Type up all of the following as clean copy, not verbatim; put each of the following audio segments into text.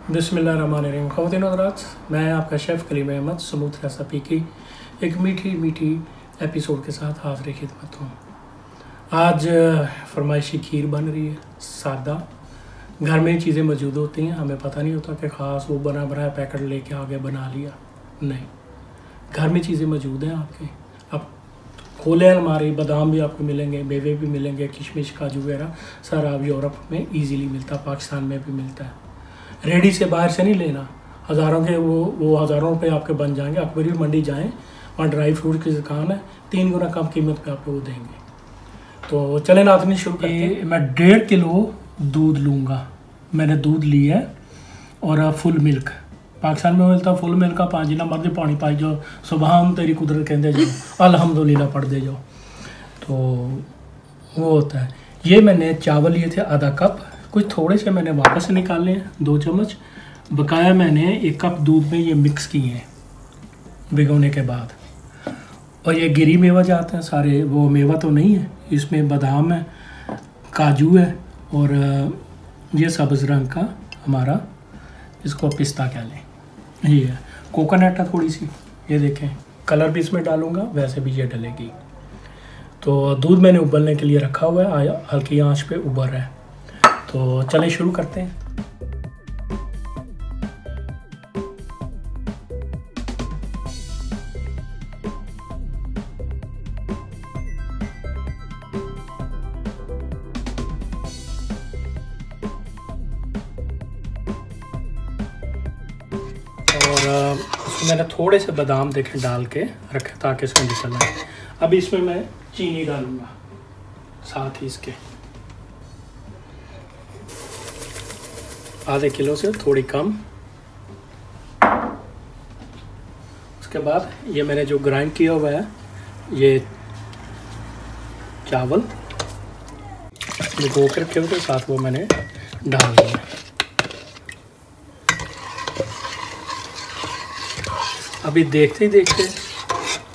बिस्मिल्लाहिर्रहमानिर्रहीम। ख़वातीन और हज़रात, मैं आपका chef Kaleem Ahmad smooth recipe की एक मीठी एपिसोड के साथ हाज़िर खिदमत हूँ। आज फरमाइशी खीर बन रही है, सादा। घर में चीज़ें मौजूद होती हैं, हमें पता नहीं होता कि ख़ास वो बना बनाया पैकेट लेके आगे बना लिया। नहीं, घर में चीज़ें मौजूद हैं आपके। अब खोले अलमारी, बादाम भी आपको मिलेंगे, मेवे भी मिलेंगे, किशमिश काजू वगैरह सारा अब यूरोप में ईज़िली मिलता है, पाकिस्तान में भी मिलता है। रेडी से बाहर से नहीं लेना, हज़ारों के वो हज़ारों रुपए आपके बन जाएंगे। अकबरी मंडी जाएं, वहाँ ड्राई फ्रूट की दुकान है, 3 गुना कम कीमत पे आपको वो देंगे। तो चलें नाज़रीन, शुरू करते हैं। मैं 1.5 किलो दूध लूँगा। मैंने दूध लिया है और फुल मिल्क पाकिस्तान में मिलता, फुल मिल्क का 5 जिना मर्जी पानी पाई जाओ, सुबहान तेरी कुदरत कहते जाओ, अल्हम्दुलिल्लाह पढ़ दे जाओ, तो वो होता है। ये मैंने चावल लिए थे आधा कप, कुछ थोड़े से मैंने वापस निकाले हैं 2 चम्मच। बकाया मैंने 1 कप दूध में ये मिक्स किए हैं भिगोने के बाद। और ये गिरी मेवा जाते हैं सारे, वो मेवा तो नहीं है, इसमें बादाम है, काजू है और ये सब्ज़ रंग का हमारा, इसको पिस्ता कह लें, ये है। कोकोनट है थोड़ी सी, ये देखें, कलर भी इसमें डालूंगा, वैसे भी ये डलेगी। तो दूध मैंने उबलने के लिए रखा हुआ है, हल्की आंच पे उबल रहा है। तो चलें शुरू करते हैं। और उसमें मैंने थोड़े से बादाम देखें डाल के रखे ताकि इसमें निकल आए। अब इसमें मैं चीनी डालूंगा साथ ही इसके, आधे किलो से थोड़ी कम। उसके बाद ये मैंने जो ग्राइंड किया हुआ है ये चावल भिगो कर रखे हुए साथ वो मैंने डाल दिया। अभी देखते ही देखते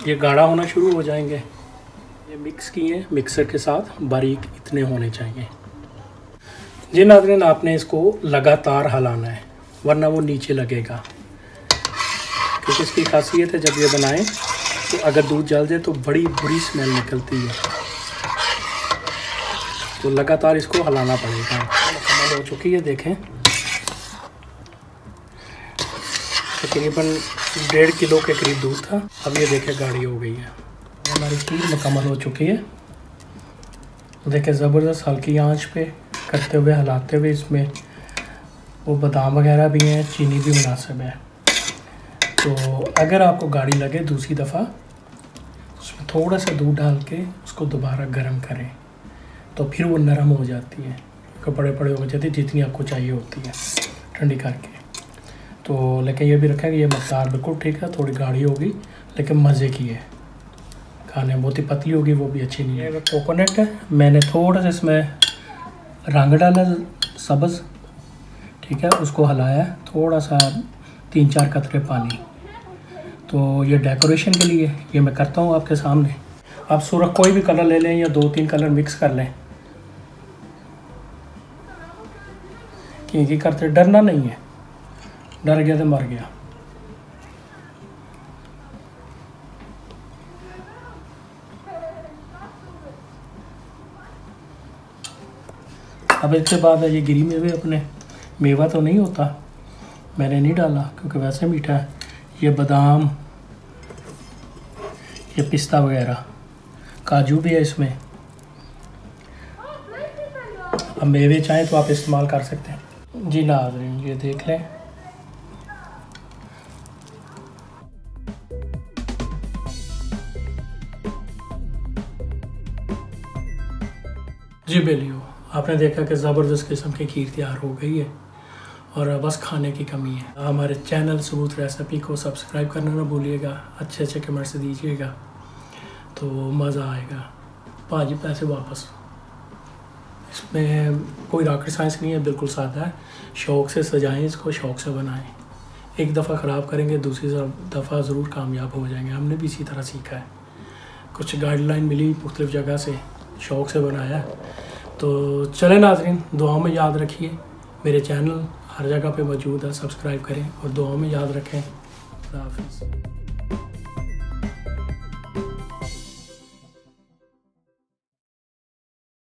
ये गाढ़ा होना शुरू हो जाएंगे। ये मिक्स किए मिक्सर के साथ, बारीक इतने होने चाहिए। जी नाज़रीन, आपने इसको लगातार हिलाना है वरना वो नीचे लगेगा, क्योंकि इसकी खासियत है जब ये बनाएं तो अगर दूध जल जाए तो बड़ी बुरी स्मेल निकलती है। तो लगातार इसको हिलाना पड़ेगा। मुकम्मल हो चुकी है, देखें तकरीबन 1.5 किलो के करीब दूध था। अब ये देखें गाढ़ी हो गई है, हमारी खीर मुकम्मल हो चुकी है। देखें ज़बरदस्त हल्की आंच पे करते हुए हिलाते हुए, इसमें वो बादाम वगैरह भी हैं, चीनी भी मुनासिब है। तो अगर आपको गाढ़ी लगे दूसरी दफ़ा उसमें थोड़ा सा दूध डाल के उसको दोबारा गर्म करें, तो फिर वो नरम हो जाती है, बड़े हो जाती है जितनी आपको चाहिए होती है ठंडी करके। तो लेकिन ये भी रखें कि ये मकदार बिल्कुल ठीक है, थोड़ी गाढ़ी होगी लेकिन मज़े की है खाने में। बहुत ही पतली होगी वो भी अच्छी नहीं है। कोकोनट है, मैंने थोड़ा सा इसमें रंग डाला सब्ज़, ठीक है, उसको हिलाया, थोड़ा सा 3-4 कतरे पानी। तो ये डेकोरेशन के लिए ये मैं करता हूँ आपके सामने। आप सुरख कोई भी कलर ले लें या 2-3 कलर मिक्स कर लें, क्योंकि करते डरना नहीं है, डर गया तो मर गया। अब इसके बाद है ये गिरी मेवे, अपने मेवा तो नहीं होता, मैंने नहीं डाला क्योंकि वैसे मीठा है। ये बादाम, ये पिस्ता वगैरह, काजू भी है इसमें। अब मेवे चाहें तो आप इस्तेमाल कर सकते हैं। जी नाज़रीन, ये देख लें, जी बेलियो, आपने देखा कि ज़बरदस्त किस्म की खीर तैयार हो गई है और बस खाने की कमी है। हमारे चैनल समूथ रेसिपी को सब्सक्राइब करना ना भूलिएगा, अच्छे कमेंट्स दीजिएगा तो मज़ा आएगा। भाजी पैसे वापस। इसमें कोई रॉकेट साइंस नहीं है, बिल्कुल सादा है। शौक़ से सजाएं इसको, शौक़ से बनाएं। एक दफ़ा ख़राब करेंगे, दूसरी दफ़ा ज़रूर कामयाब हो जाएंगे। हमने भी इसी तरह सीखा है, कुछ गाइडलाइन मिली मुख्तलिफ़ जगह से, शौक़ से बनाया। तो चले नाज़रीन, दुआओं में याद रखिए। मेरे चैनल हर जगह पे मौजूद है, सब्सक्राइब करें और दुआओं में याद रखें। खुदा हाफिज़।